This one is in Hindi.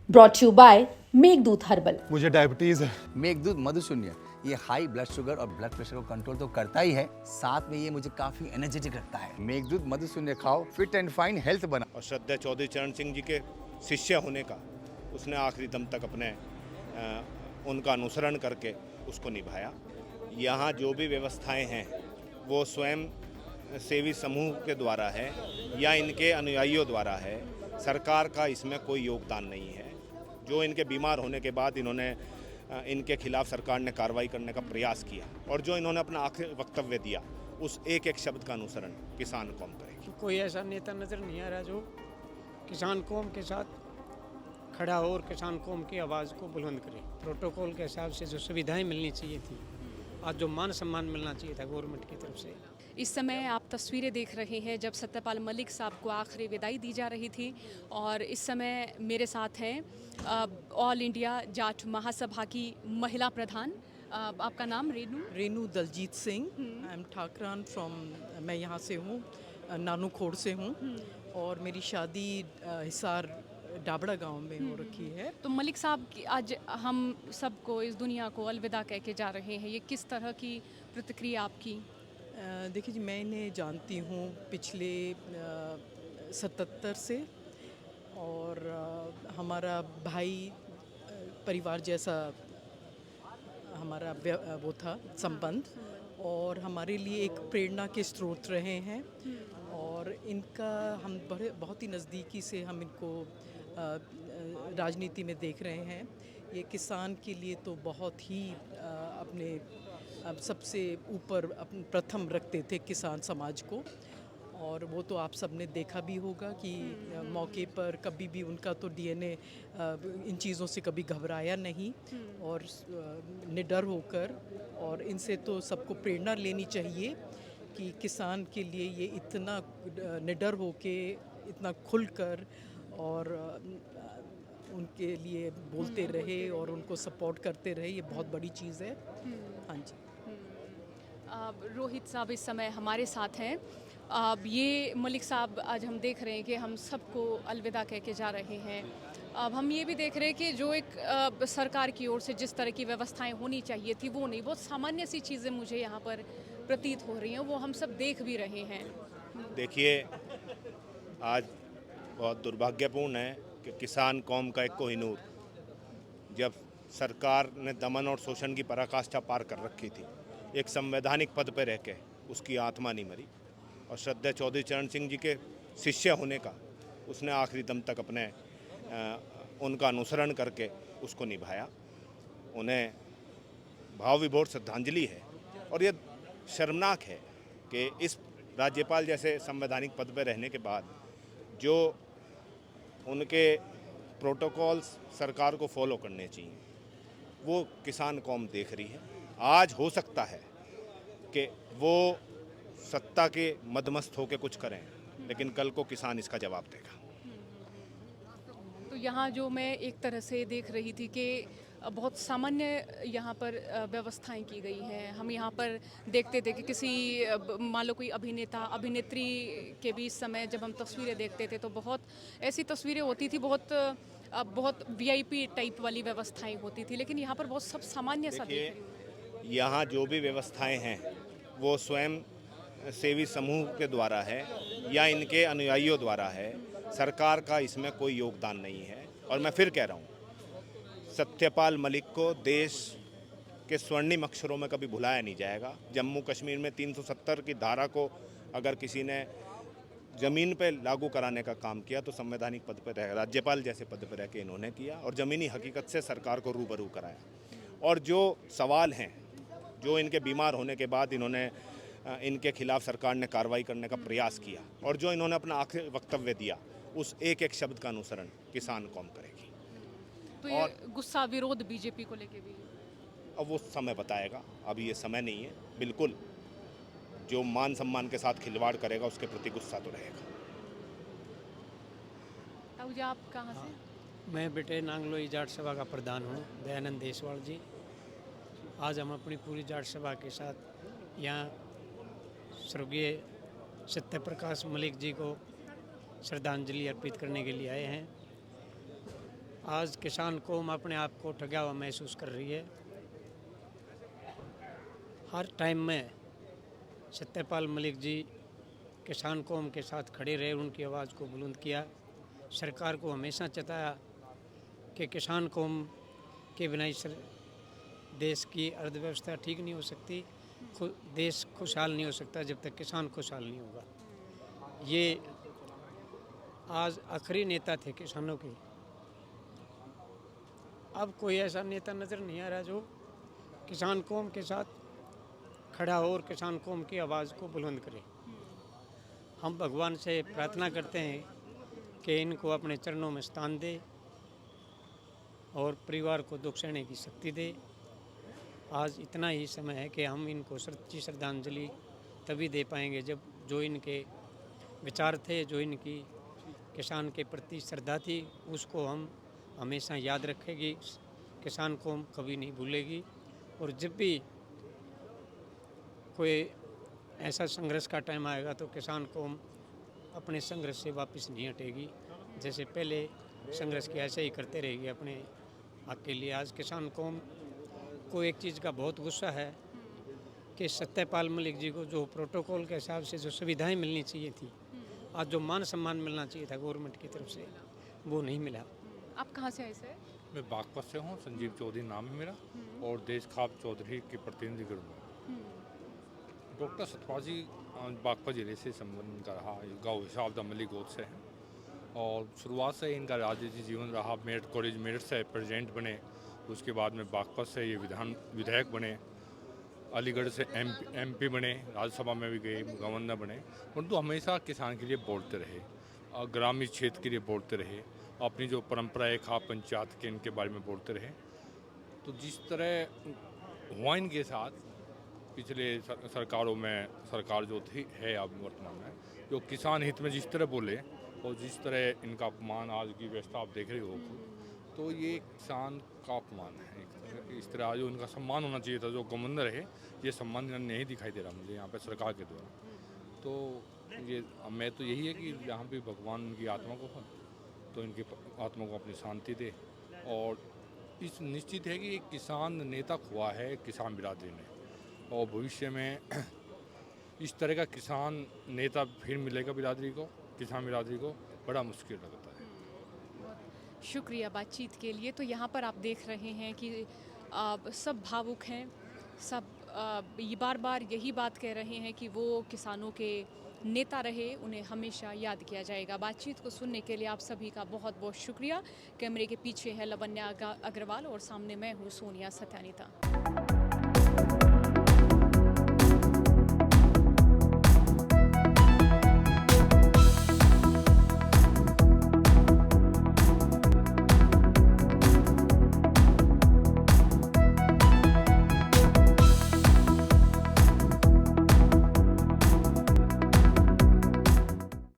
Brought you by Meghdoot herbal. मुझे डायबिटीज है। मेघदूत मधुशून्य ये हाई ब्लड शुगर और ब्लड प्रेशर को कंट्रोल तो करता ही है, साथ में ये मुझे काफी एनर्जेटिक रखता है। मेघदूत मधुशून्य खाओ, फिट एंड फाइन हेल्थ बना। और श्रद्धेय चौधरी चरण सिंह जी के शिष्य होने का उसने आखिरी दम तक अपने उनका अनुसरण करके उसको निभाया। यहाँ जो भी व्यवस्थाएं हैं वो स्वयं सेवी समूह के द्वारा है या इनके अनुयायियों द्वारा है। सरकार का इसमें कोई योगदान नहीं है। जो इनके बीमार होने के बाद इनके खिलाफ सरकार ने कार्रवाई करने का प्रयास किया और जो इन्होंने अपना आखिरी वक्तव्य दिया उस एक एक शब्द का अनुसरण किसान कौम करेगी। कोई ऐसा नेता नज़र नहीं आ रहा जो किसान कौम के साथ खड़ा हो और किसान कौम की आवाज़ को बुलंद करे। प्रोटोकॉल के हिसाब से जो सुविधाएं मिलनी चाहिए थी, आज जो मान सम्मान मिलना चाहिए था गवर्नमेंट की तरफ से। इस समय आप तस्वीरें देख रहे हैं जब सत्यपाल मलिक साहब को आखिरी विदाई दी जा रही थी और इस समय मेरे साथ हैं ऑल इंडिया जाट महासभा की महिला प्रधान। आपका नाम? Renu Daljeet Singh. I am Thakran from, मैं यहाँ से हूँ, नानू खोड़ से हूँ और मेरी शादी हिसार डाबड़ा गांव में हो रखी है। तो मलिक साहब आज हम सबको इस दुनिया को अलविदा कह के जा रहे हैं, ये किस तरह की प्रतिक्रिया आपकी? देखिए जी, मैं इन्हें जानती हूँ पिछले 77 से और हमारा भाई परिवार जैसा हमारा वो था संबंध और हमारे लिए एक प्रेरणा के स्रोत रहे हैं और इनका हम बहुत ही नज़दीकी से हम इनको राजनीति में देख रहे हैं। ये किसान के लिए तो बहुत ही अपने सबसे ऊपर प्रथम रखते थे किसान समाज को और वो तो आप सब ने देखा भी होगा कि मौके पर कभी भी उनका तो डीएनए इन चीज़ों से कभी घबराया नहीं और निडर होकर, और इनसे तो सबको प्रेरणा लेनी चाहिए कि किसान के लिए ये इतना निडर होके, इतना खुलकर और उनके लिए बोलते रहे और उनको सपोर्ट करते रहे, ये बहुत बड़ी चीज़ है। हाँ जी। रोहित साहब इस समय हमारे साथ हैं। ये मलिक साहब आज हम देख रहे हैं कि हम सबको अलविदा कह के जा रहे हैं। अब हम ये भी देख रहे हैं कि जो एक सरकार की ओर से जिस तरह की व्यवस्थाएं होनी चाहिए थी वो नहीं, बहुत सामान्य सी चीज़ें मुझे यहाँ पर प्रतीत हो रही हैं, वो हम सब देख भी रहे हैं। देखिए, आज बहुत दुर्भाग्यपूर्ण है कि किसान कौम का एक कोहिनूर जब सरकार ने दमन और शोषण की पराकाष्ठा पार कर रखी थी, एक संवैधानिक पद पर रह के उसकी आत्मा नहीं मरी और श्रद्धेय चौधरी चरण सिंह जी के शिष्य होने का उसने आखिरी दम तक अपने उनका अनुसरण करके उसको निभाया। उन्हें भाव विभोर श्रद्धांजलि है और ये शर्मनाक है कि इस राज्यपाल जैसे संवैधानिक पद पर रहने के बाद जो उनके प्रोटोकॉल्स सरकार को फॉलो करने चाहिए वो किसान कौम देख रही है। आज हो सकता है कि वो सत्ता के मदमस्त होकर कुछ करें, लेकिन कल को किसान इसका जवाब देगा। तो यहाँ जो मैं एक तरह से देख रही थी कि बहुत सामान्य यहाँ पर व्यवस्थाएं की गई हैं। हम यहाँ पर देखते थे कि किसी मान लो कोई अभिनेता अभिनेत्री के भी इस समय जब हम तस्वीरें देखते थे तो बहुत ऐसी तस्वीरें होती थी, बहुत वीआईपी टाइप वाली व्यवस्थाएं होती थी, लेकिन यहाँ पर बहुत सब सामान्य सा दिख रही है। यहाँ जो भी व्यवस्थाएं हैं वो स्वयं सेवी समूह के द्वारा है या इनके अनुयायियों द्वारा है। सरकार का इसमें कोई योगदान नहीं है और मैं फिर कह रहा हूँ, सत्यपाल मलिक को देश के स्वर्णिम अक्षरों में कभी भुलाया नहीं जाएगा। जम्मू कश्मीर में 370 की धारा को अगर किसी ने ज़मीन पे लागू कराने का काम किया तो संवैधानिक पद पर रह, राज्यपाल जैसे पद पर रह के इन्होंने किया और ज़मीनी हकीकत से सरकार को रूबरू कराया। और जो सवाल हैं, जो इनके बीमार होने के बाद इनके खिलाफ सरकार ने कार्रवाई करने का प्रयास किया और जो इन्होंने अपना आखिरी वक्तव्य दिया उस एक एक शब्द का अनुसरण किसान कौम करेगी। तो ये गुस्सा विरोध बीजेपी को लेके भी अब वो समय बताएगा, अभी ये समय नहीं है। बिल्कुल जो मान सम्मान के साथ खिलवाड़ करेगा उसके प्रति गुस्सा तो रहेगा। ताऊ जी, आप कहाँ से? मैं बेटे नांगलोई जाट सभा का प्रधान हूँ, दयानंद देसवाल जी। आज हम अपनी पूरी जाट सभा के साथ यहाँ स्वर्गीय सत्यप्रकाश मलिक जी को श्रद्धांजलि अर्पित करने के लिए आए हैं। आज किसान कौम अपने आप को ठगा हुआ महसूस कर रही है। हर टाइम में सत्यपाल मलिक जी किसान कौम के साथ खड़े रहे, उनकी आवाज़ को बुलंद किया। सरकार को हमेशा चताया कि किसान कौम के बिना इस देश की अर्थव्यवस्था ठीक नहीं हो सकती, देश खुशहाल नहीं हो सकता जब तक किसान खुशहाल नहीं होगा। ये आज आखिरी नेता थे किसानों के। अब कोई ऐसा नेता नज़र नहीं आ रहा जो किसान कौम के साथ खड़ा हो और किसान कौम की आवाज़ को बुलंद करे। हम भगवान से प्रार्थना करते हैं कि इनको अपने चरणों में स्थान दे और परिवार को दुख सहने की शक्ति दे। आज इतना ही समय है कि हम इनको सच्ची श्रद्धांजलि तभी दे पाएंगे जब जो इनके विचार थे, जो इनकी किसान के प्रति श्रद्धा थी, उसको हम हमेशा याद रखेगी। किसान कौम कभी नहीं भूलेगी। और जब भी कोई ऐसा संघर्ष का टाइम आएगा तो किसान कौम अपने संघर्ष से वापस नहीं हटेगी। जैसे पहले संघर्ष किया ऐसे ही करते रहेगी अपने हक के लिए। आज किसान कौम को एक चीज़ का बहुत गुस्सा है कि सत्यपाल मलिक जी को जो प्रोटोकॉल के हिसाब से जो सुविधाएं मिलनी चाहिए थी, आज जो मान सम्मान मिलना चाहिए था गवर्नमेंट की तरफ से, वो नहीं मिला। आप कहाँ से आए सर? मैं बागपत से हूँ, संजीव चौधरी नाम है मेरा और देश खाप चौधरी के प्रतिनिधि करूँगा। डॉक्टर सतपाल जी बागपत जिले से संबंध का रहा, गाँव हिसाब मलिक गोद से हैं और शुरुआत से इनका राजनीतिक जीवन रहा। मेरठ कॉलेज मेरठ से प्रेसिडेंट बने, उसके बाद में बागपत से ये विधायक बने, अलीगढ़ से एमपी बने, राज्यसभा में भी गए, गवर्नर बने, परंतु हमेशा किसान के लिए बोलते रहे, ग्रामीण क्षेत्र के लिए बोलते रहे, अपनी जो परंपराएं खाप पंचायत के इनके बारे में बोलते रहे। तो जिस तरह हुआ इनके साथ पिछले सरकारों में, सरकार जो थी है अब वर्तमान में, जो किसान हित में जिस तरह बोले और जिस तरह इनका अपमान आज की व्यवस्था आप देख रहे हो, तो ये किसान का अपमान है। इस तरह जो इनका सम्मान होना चाहिए था, जो गवर्नर है, ये सम्मान नहीं दिखाई दे रहा मुझे यहाँ पे सरकार के द्वारा। तो ये मैं तो यही है कि यहाँ पे भगवान इनकी आत्मा को, तो इनकी आत्मा को अपनी शांति दे। और इस निश्चित है कि एक किसान नेता खुआ है किसान बिरादरी ने, और भविष्य में इस तरह का किसान नेता फिर मिलेगा बिरादरी को, किसान बिरादरी को बड़ा मुश्किल लगता है। शुक्रिया बातचीत के लिए। तो यहाँ पर आप देख रहे हैं कि सब भावुक हैं, सब ये बार बार यही बात कह रहे हैं कि वो किसानों के नेता रहे, उन्हें हमेशा याद किया जाएगा। बातचीत को सुनने के लिए आप सभी का बहुत बहुत शुक्रिया। कैमरे के पीछे है लवन्या अग्रवाल और सामने मैं हूँ सोनिया सत्यानीता।